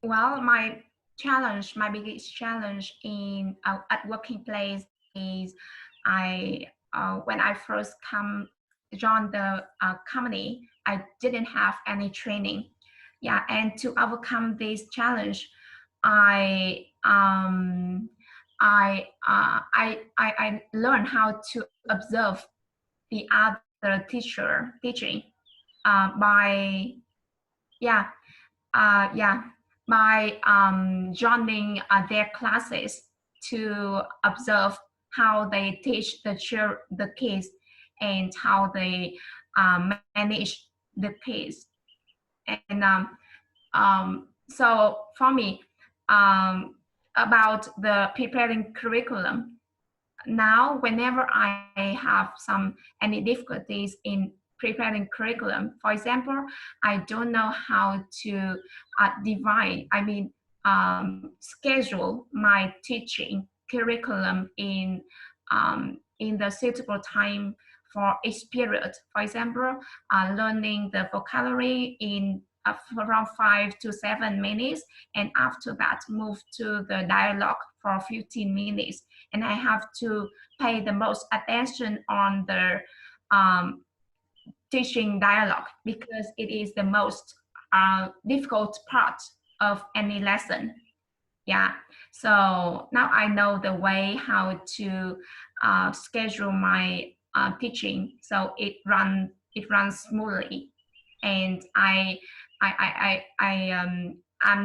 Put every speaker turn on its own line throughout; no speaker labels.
Well, my biggest challenge in at working place is I when I first come join the company, I didn't have any training. Yeah, and to overcome this challenge, I I learned how to observe the other teacher teaching by yeah yeah, by joining their classes to observe how they teach the kids and how they manage the kids. And so for me, um, about the preparing curriculum, now whenever I have any difficulties in preparing curriculum, for example, I don't know how to schedule my teaching curriculum in the suitable time for each period. For example, learning the vocabulary in around 5 to 7 minutes, and after that move to the dialogue for 15 minutes. And I have to pay the most attention on the um, teaching dialogue because it is the most difficult part of any lesson. Yeah, so now I know the way how to schedule my teaching, so it runs smoothly, and I'm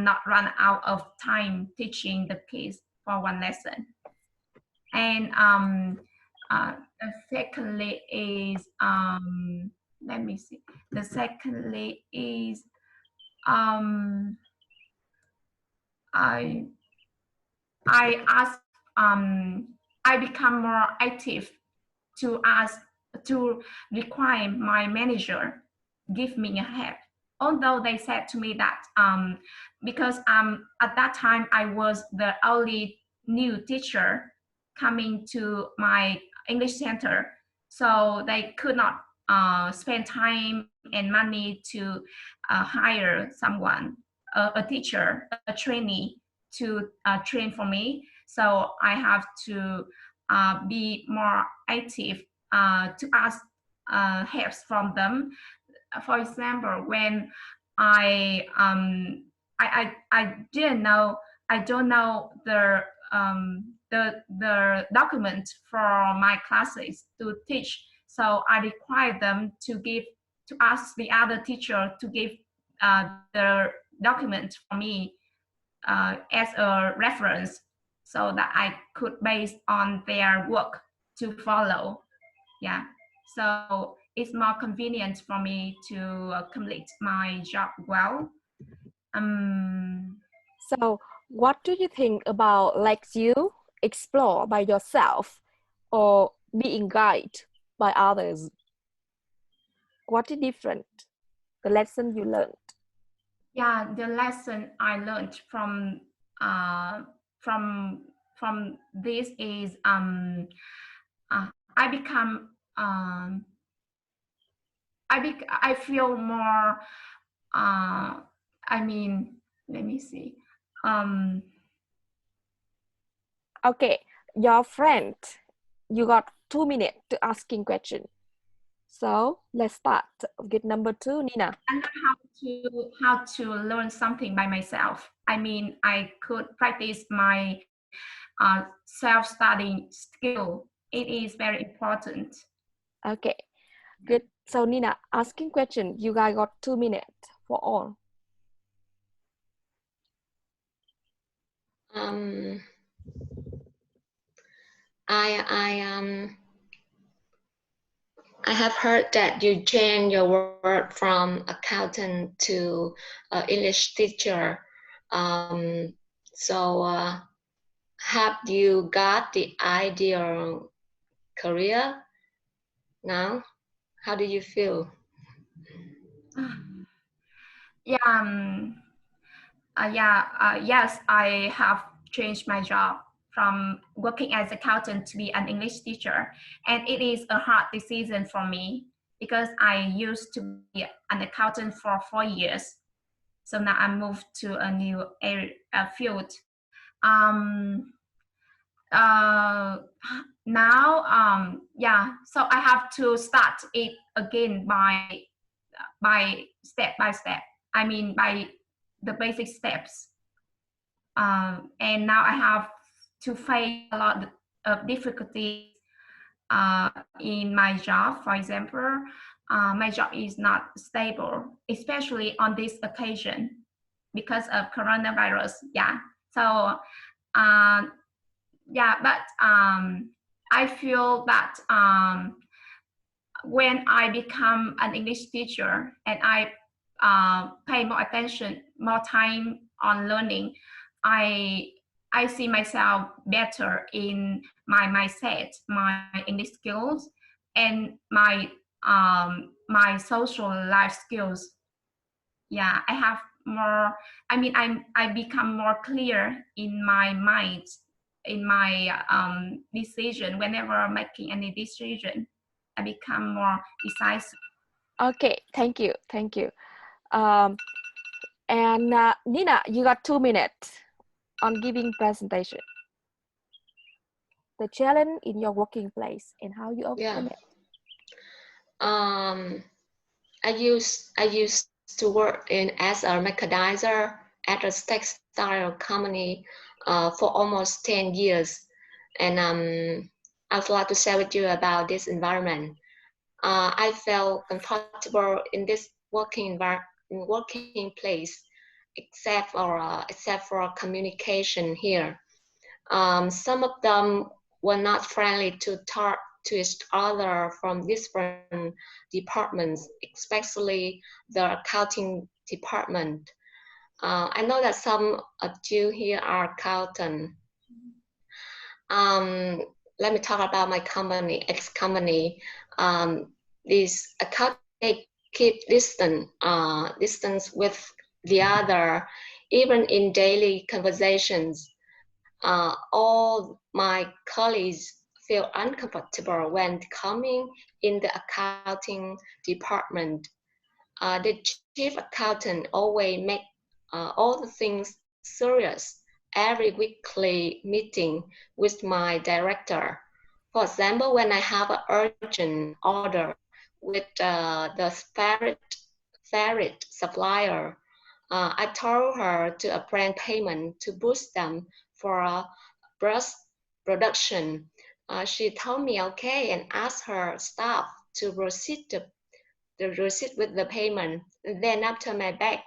not run out of time teaching the kids for one lesson. And secondly is let me see. The secondly is um, I I ask I become more active to ask to require my manager give me a help. Although they said to me that because at that time I was the only new teacher coming to my English center, so they could not spend time and money to hire someone, a teacher, a trainee to train for me. So I have to be more active to ask helps from them. For example, when I I didn't know, I don't know the document for my classes to teach, so I require them to ask the other teacher to give the document for me as a reference, so that I could base on their work to follow. Yeah, so it's more convenient for me to complete my job well. Um,
So, what do you think about like you explore by yourself or being guided by others? What is different? The lesson you learned.
yeah, the lesson I learned uh, from from this is I become I feel more I mean, let me see. Um,
Okay, your friend, you got 2 minutes to asking question. So let's start with number 2, Nina.
I know how to learn something by myself. I mean, I could practice my self-studying skill. It is very important.
Okay, good. So Nina, asking question. You guys got 2 minutes for all.
Um, I have heard that you change your word from accountant to English teacher. So have you got the ideal career now? How do you feel?
Yeah, yes, I have changed my job from working as accountant to be an English teacher, and it is a hard decision for me because I used to be an accountant for 4 years. So now I moved to a new field. Yeah, so I have to start it again by step by step. I mean by the basic steps. And now I have to face a lot of difficulties in my job. For example, my job is not stable, especially on this occasion because of coronavirus. Yeah, so yeah, but I feel that when I become an English teacher and I pay more attention, more time on learning, I see myself better in my mindset, my English skills, and my social life skills. Yeah, I have more. I mean, I become more clear in my mind, in my decision. Whenever making any decision, I become more decisive.
Okay, thank you, thank you. And Nina, you got 2 minutes on giving presentation. The challenge in your working place and how you overcome it.
I used to work as a mechanizer at a textile company for almost 10 years, and I'd like to share with you about this environment. I felt comfortable in this working place, except for communication here. Some of them were not friendly to talk to each other from different departments, especially the accounting department. I know that some of you here are accountant. Let me talk about my company, ex-company. This accountant keep distance with the other, even in daily conversations. All my colleagues feel uncomfortable when coming in the accounting department. The chief accountant always make all the things serious every weekly meeting with my director. For example, when I have an urgent order with the ferret supplier, I told her to approve payment to boost them for a brush production. She told me okay and asked her staff to proceed the receipt with the payment. Then after my back,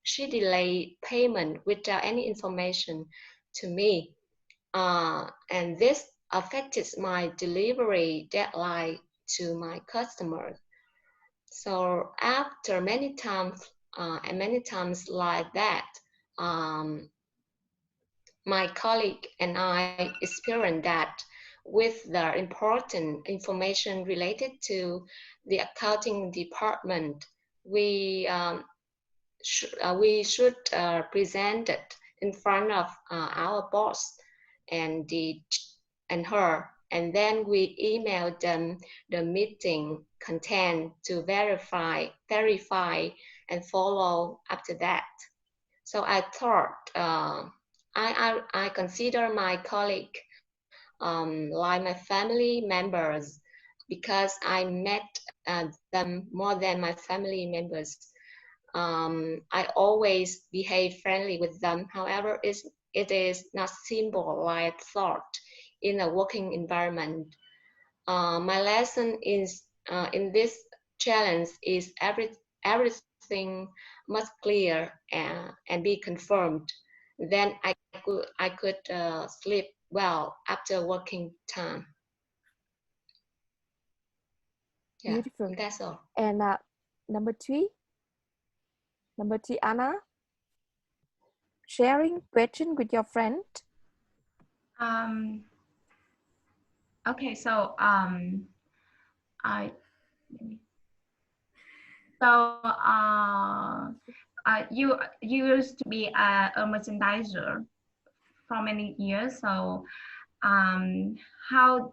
she delayed payment without any information to me. And this affected my delivery deadline to my customers. So after many times like that, my colleague and I experienced that with the important information related to the accounting department, we should present it in front of our boss and her, and then we emailed them the meeting content to verify and follow after that. So I thought I consider my colleague like my family members because I met them more than my family members. I always behave friendly with them. However, it is not simple like I thought in a working environment. My lesson is in this challenge is everything must clear and be confirmed. Then I could sleep well after working time. Yeah,
beautiful.
that's all.
And number three, Anna, sharing question with your friend.
Okay, so you used to be a merchandiser for many years. So how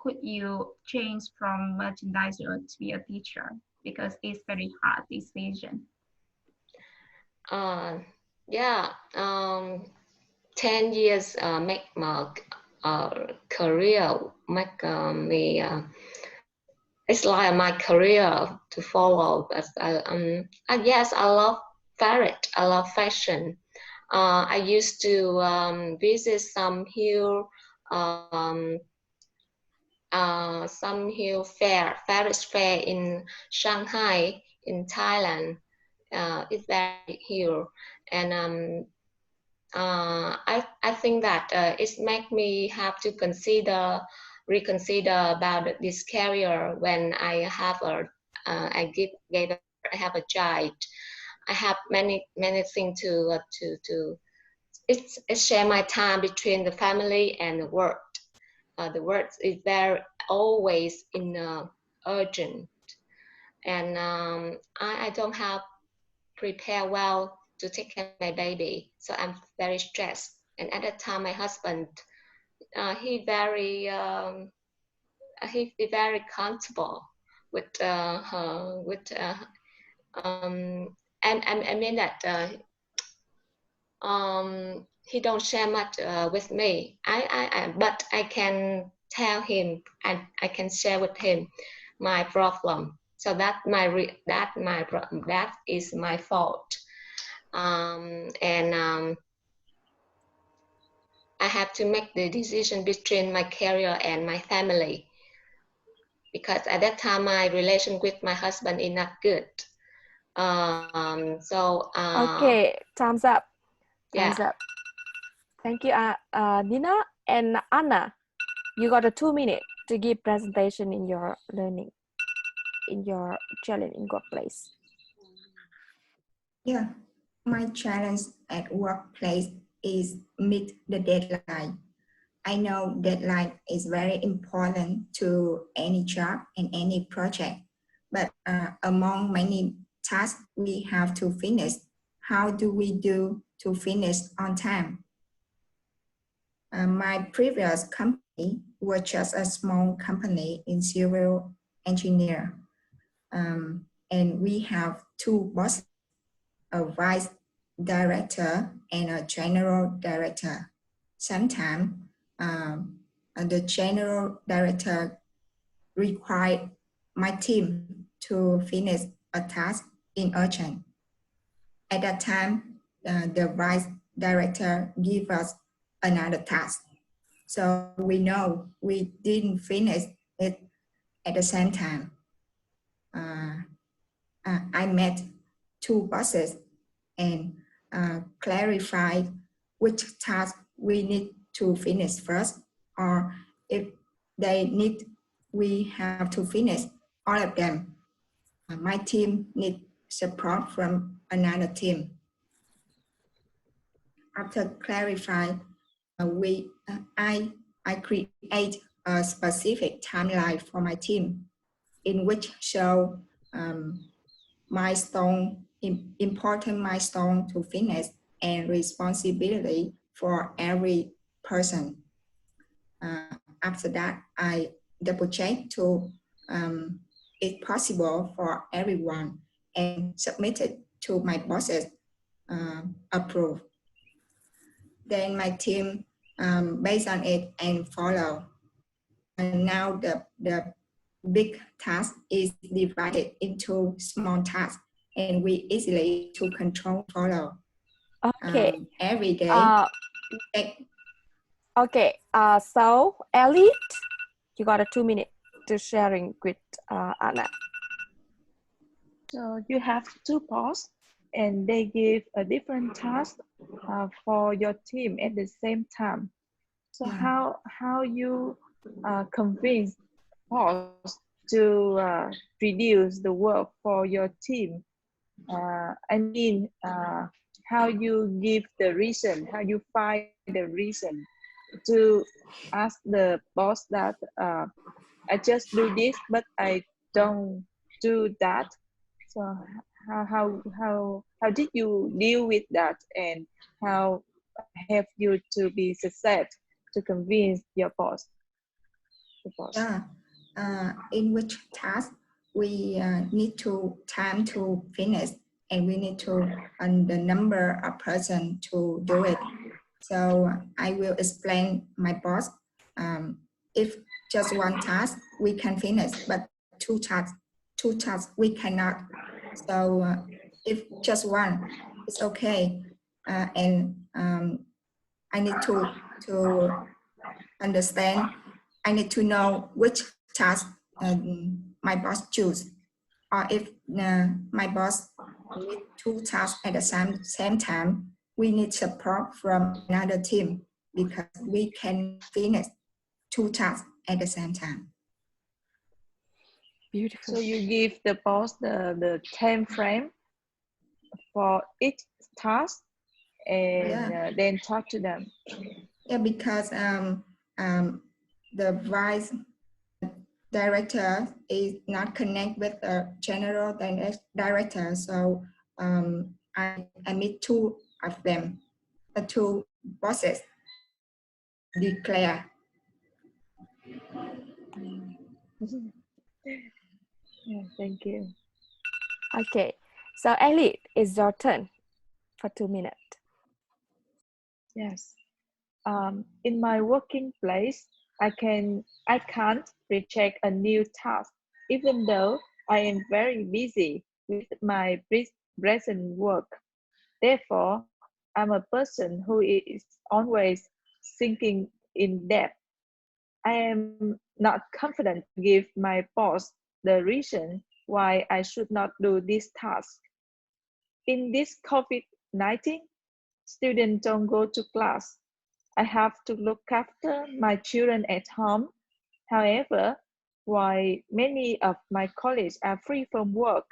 could you change from merchandiser to be a teacher? Because it's very hard decision.
Yeah, 10 years make my career, make me, it's like my career to follow. But yes, I love I love fashion. I used to visit some hill Paris fair in Shanghai, in Thailand. It's very here, and I think that it make me have to reconsider about this career when I have I have a child. I have many things to share my time between the family and the work. The work is there always in urgent, and I don't have prepare well to take care of my baby, so I'm very stressed. And at that time, my husband, he very comfortable with her with and I mean that he don't share much with me. But I can tell him and I can share with him my problem. So that is my fault. And I have to make the decision between my career and my family, because at that time my relation with my husband is not good.
Okay, time's up.
Yeah.
Time's up. Thank you, Nina and Anna. You got 2 minutes to give presentation in your learning, in your challenge in workplace.
Yeah, my challenge at workplace is meet the deadline. I know deadline is very important to any job and any project, but among many tasks we have to finish, how do we do to finish on time? My previous company was just a small company in civil engineer, and we have 2 bosses, a vice director and a general director. Sometimes the general director required my team to finish a task in urgent. At that time, the vice director gave us another task. So we know we didn't finish it at the same time. I met 2 bosses and clarified which task we need to finish first, or if they need, we have to finish all of them. My team needs support from another team. After clarifying, I create a specific timeline for my team, in which show important milestone to finish and responsibility for every person. After that, I double check to it's possible for everyone and submit it to my bosses approve. Then my team based on it and follow. And now the big task is divided into small tasks, and we easily to control follow.
Okay.
Every day.
Okay. So Ellie, you got 2 minutes to sharing with Anna.
So you have 2 posts, and they give a different task for your team at the same time. So
yeah.
how you convince boss to reduce the work for your team? I mean, how you give the reason, how you find the reason to ask the boss that I just do this, but I don't do that. So how did you deal with that, and how have you to be success to convince your boss?
Yeah. In which task we need to time to finish, and we need to the number of person to do it. So I will explain my boss. If just one task we can finish, but two tasks we cannot. So if just one, it's okay. And I need to understand. I need to know which task my boss choose, or if my boss need two tasks at the same time, we need support from another team because we can finish two tasks at the same time.
Beautiful.
So you give the boss the time frame for each task and then talk to them.
Yeah, because the vice director is not connect with the general director, so I meet two of them, two bosses declare.
Yeah, thank you.
Okay, so Elliot, it's your turn for 2 minutes.
Yes. In my working place, I can't reject a new task, even though I am very busy with my present work. Therefore, I'm a person who is always thinking in depth. I am not confident to give my boss the reason why I should not do this task. In this COVID-19, students don't go to class. I have to look after my children at home. However, while many of my colleagues are free from work,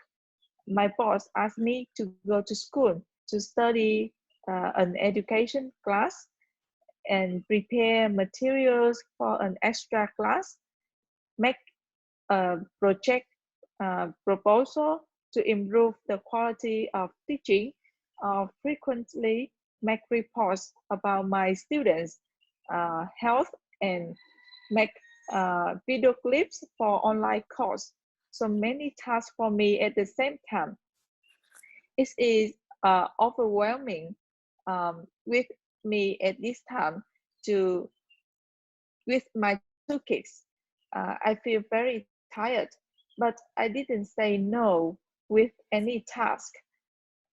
my boss asked me to go to school to study an education class and prepare materials for an extra class, make a project proposal to improve the quality of teaching, frequently make reports about my students' health, and make video clips for online course. So many tasks for me at the same time. It is overwhelming with me at this time with my two kids. I feel very tired, but I didn't say no with any task.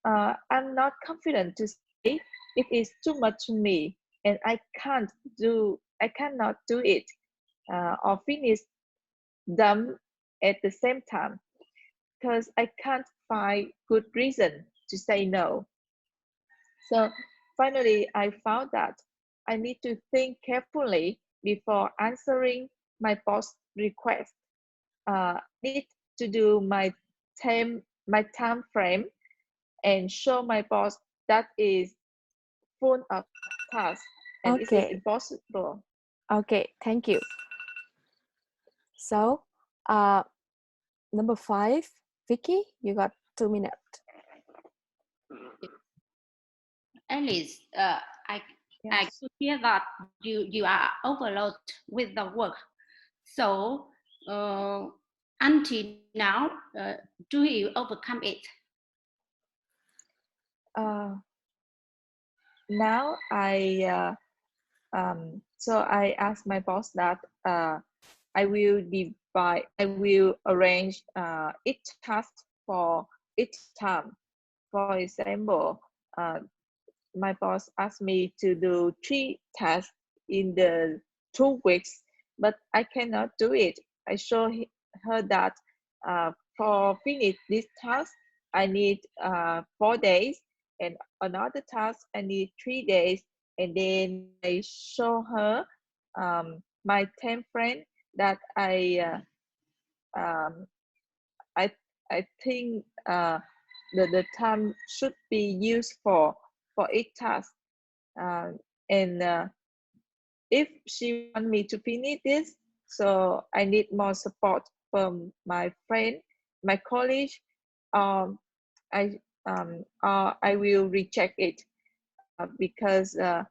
I'm not confident to say it is too much to me and I cannot do it or finish them at the same time because I can't find good reason to say no. So finally, I found that I need to think carefully before answering my boss request. Need to do my time frame and show my boss that is full of tasks and it is impossible.
Okay, thank you. So, number 5, Vicky, you got 2 minutes.
Alice, I could hear that you are overloaded with the work. So until now, do you overcome it?
Now I asked my boss that I will arrange each task for each time. For example, my boss asked me to do 3 tasks in the 2 weeks, but I cannot do it. I showed her that for finish this task, I need 4 days, and another task I need 3 days, and then I show her my time frame that I think the time should be used for each task, and if she want me to finish this, so I need more support from my friend, my colleague. I will reject it because the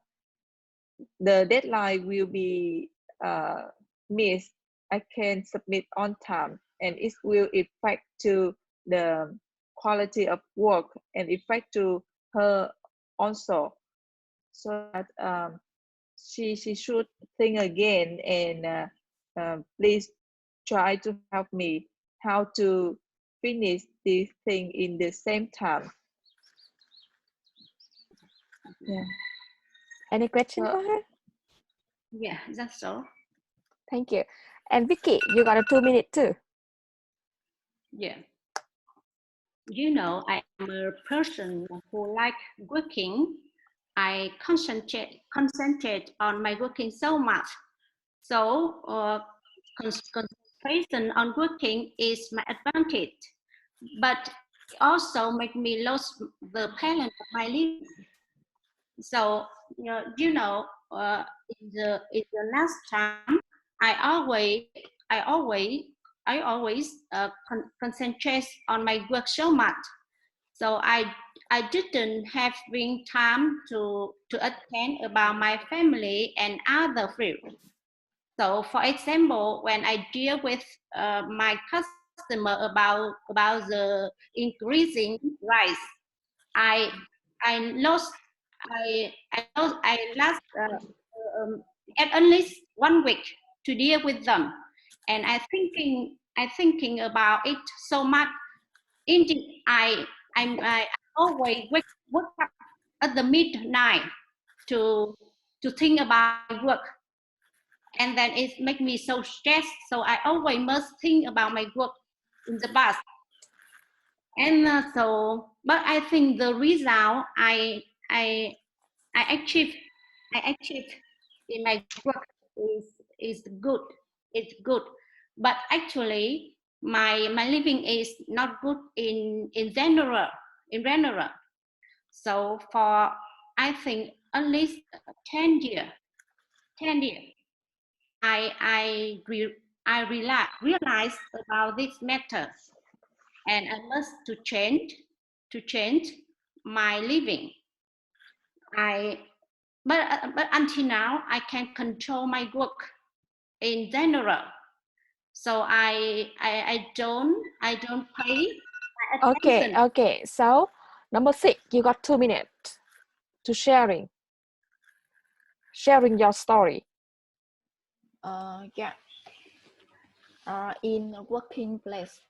deadline will be missed. I can submit on time, and it will affect to the quality of work and effect to her also, so that she should think again and please try to help me how to finish this thing in the same time. Yeah.
Any question for her?
Yeah, that's all.
Thank you. And Vicky, you got a 2 minute too.
Yeah. You know, I am a person who like working. I concentrate on my working so much. So concentration on working is my advantage, but it also make me lose the balance of my living. So you know, in the last time, I always concentrate on my work so much. So I didn't have time to attend about my family and other fields. So for example, when I deal with my customer about the increasing price, I lost at least 1 week to deal with them, and I thinking about it so much. Indeed, I always wake up at the midnight to think about my work, and then it makes me so stressed. So I always must think about my work in the past. And but I think the result I achieved in my work is good. It's good, but actually my living is not good in general. So for I think at least 10 years, I realized about this matter, and I must to change my living. But until now I can control my work in general. So I don't pay attention.
Okay. So number 6, you got 2 minutes to sharing your story.
Yeah. In a working place,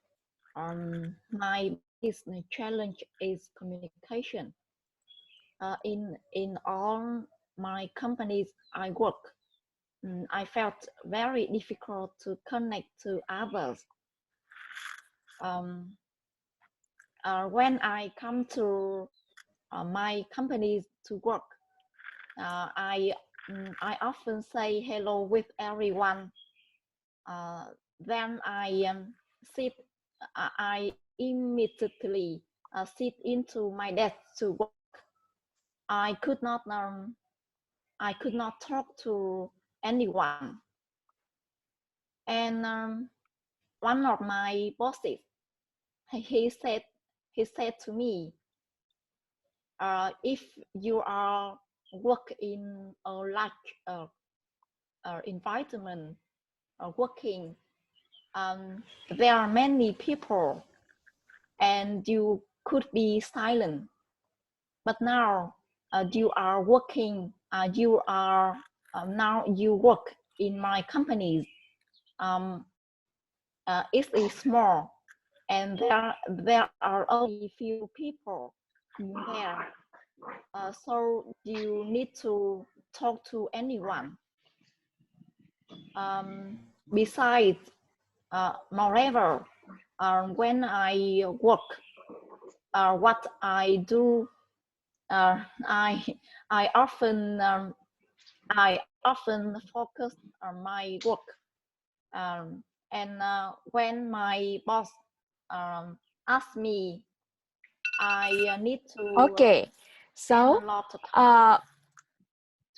my biggest challenge is communication. In all my companies I work, I felt very difficult to connect to others. When I come to my companies to work, I often say hello with everyone. Then I immediately sit into my desk to work. I could not talk to anyone. And one of my bosses, he said to me, if you are work in a large environment, working, there are many people, and you could be silent. But now you are working. Now you work in my companies. It is small, and there are only few people in there. So you need to talk to anyone. Besides, moreover, when I work, what I do, I often focus on my work, and when my boss asks me, I need to
Okay, so
a lot of time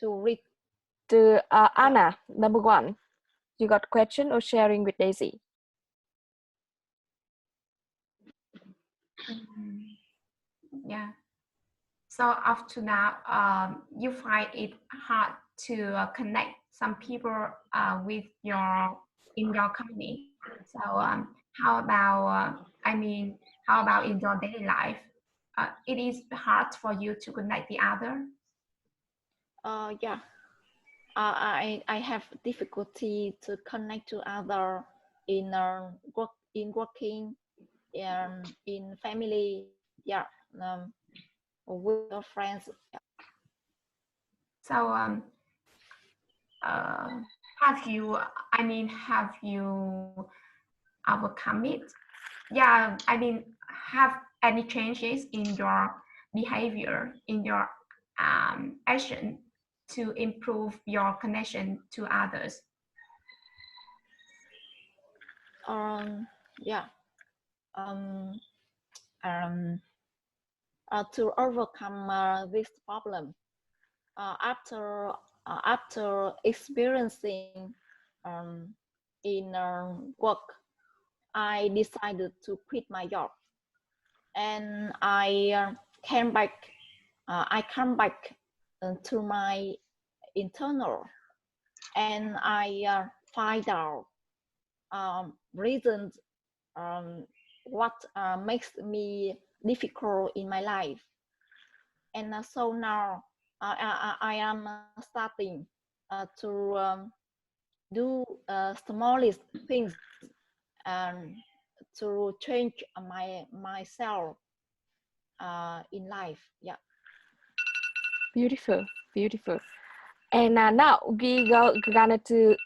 to read.
to Anna, number 1, you got question or sharing with Daisy?
Yeah. So up to now, you find it hard to connect some people with in your company. So how about How about in your daily life? It is hard for you to connect the other?
Yeah. I have difficulty to connect to other in working, in family, yeah, with your friends. Yeah.
So have you overcome it? Yeah, I mean, have any changes in your behavior, in your action to improve your connection to others?
Yeah. To overcome this problem, after experiencing in work, I decided to quit my job, and I came back. I come back to my internal, and I find out reasons what makes me difficult in my life, and so now I am starting to do smallest things to change myself in life. Yeah.
Beautiful, beautiful. And now we gonna to